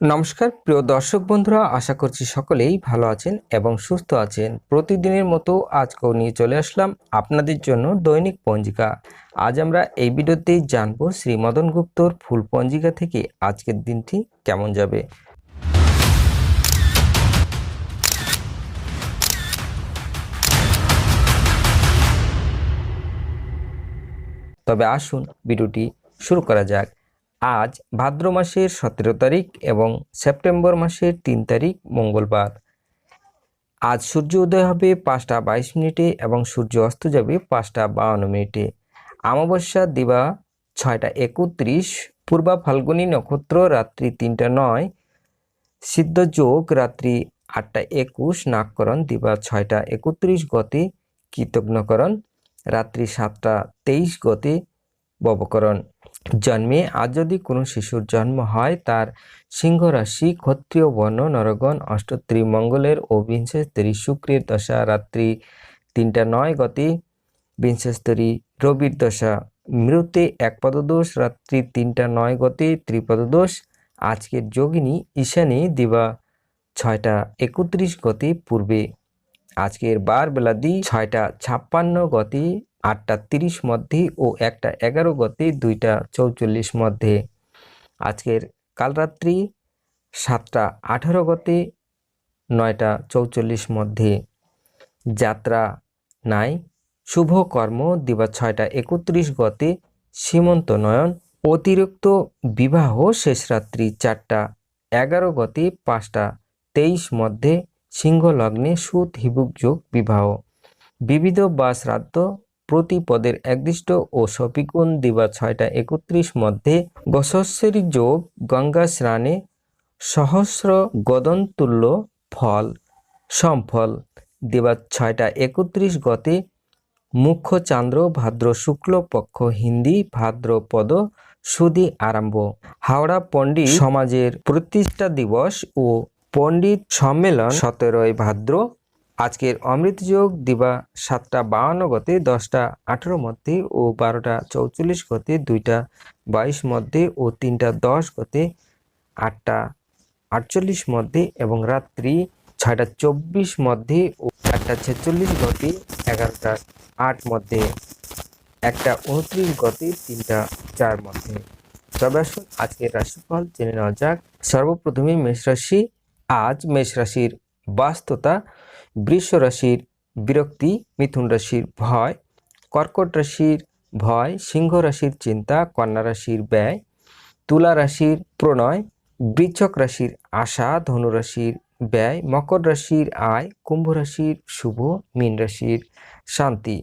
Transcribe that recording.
নমস্কার প্রিয় দর্শক বন্ধুরা, আশা করছি সকলেই ভালো আছেন এবং সুস্থ আছেন। প্রতিদিনের মতো আজকেও নিয়ে চলে আসলাম আপনাদের জন্য দৈনিক পঞ্জিকা। আজ আমরা এই ভিডিওতেই জানবো শ্রী মদন গুপ্তর ফুল পঞ্জিকা থেকে আজকের দিনটি কেমন যাবে। তবে আসুন ভিডিওটি শুরু করা যাক। আজ ভাদ্র মাসের 17 তারিখ এবং সেপ্টেম্বর মাসের 3 তারিখ মঙ্গলবার। আজ সূর্য উদয় হবে 5টা 22 মিনিটে এবং সূর্য অস্ত যাবে 5টা 52 মিনিটে। অমাবস্যা দিবা 6টা 31, পূর্বা ফাল্গুনী নক্ষত্র রাত্রি 3টা 9, সিদ্ধ যোগ রাত্রি 8টা 21, নাগকরণ দিবা 6টা 31 গতে, কৃতজ্ঞকরণ রাত্রি 7টা 23 গতে, ববকরণ। জন্মে আজ যদি কোনো শিশুর জন্ম হয়, তার সিংহ রাশি, ক্ষত্রিয় বর্ণ, নরগণ, অষ্টত্রী মঙ্গলের ও বিংশস্তরী শুক্রের দশা রাত্রি 3টা 9 গতে, বিংশস্তরী রবির দশা, মৃতে একপদ দোষ রাত্রি 3টা 9 গতে, ত্রিপদ দোষ। আজকের যোগিনী ঈশানী দিবা 6টা 31 গতে পূর্বে। আজকের বার বেলাদি 6টা 56 গতে, 8টা 30 মধ্যে ও 1টা 11 গতে, 2টা 44 মধ্যে। আজকের কালরাত্রি 7টা 18 গতে, 9টা 44 মধ্যে। যাত্রা নাই। শুভ কর্ম দিবা 6টা 31 গতে, সীমন্ত নয়ন। অতিরিক্ত বিবাহ শেষ রাত্রি 4টা 11 গতে, 5টা 23 মধ্যে। সিংহ লগ্নে সুদ হিবুক যোগ বিবাহ। বিবিধ বা শ্রাদ্ধ প্রতি পদের একদিষ্ট ও সপিগুণ দিবা 6টা 31 মধ্যে। গসস্বরী যোগ গঙ্গা স্নানে সহস্র গদনতুল্য ফল সম্ফল দিবা 6টা 31 গতে। মুখ্য চান্দ্র ভাদ্র শুক্ল পক্ষ হিন্দি ভাদ্রপদ সুদি আরম্ভ। হাওড়া পণ্ডিত সমাজের প্রতিষ্ঠা দিবস ও পণ্ডিত সম্মেলন 17ই ভাদ্র। আজকের অমৃত যোগ দিবা 7টা 52 গতে, 10টা 18 মধ্যে ও 12টা 44 গতে, 2টা 22 মধ্যে ও 3টা 10 গতে, 8টা 48 মধ্যে এবং রাত্রি 6টা 24 মধ্যে ও 1টা 46 গতে, 11টা 8 মধ্যে, 1টা 29 গতে, 3টা 4 মধ্যে। তবে আসুন আজকের রাশিফল জেনে নেওয়া যাক। সর্বপ্রথমে মেষ রাশি। আজ মেষ রাশির বাস্ততা, বৃষ রাশির বিরক্তি, মিথুন রাশির ভয়, কর্কট রাশির ভয়, সিংহ রাশির চিন্তা, কন্যা রাশির ব্যয়, তুলা রাশির প্রণয়, বৃশ্চিক রাশির আশা, ধনু রাশির ব্যয়, মকর রাশির আয়, কুম্ভ রাশির শুভ, মীন রাশির শান্তি।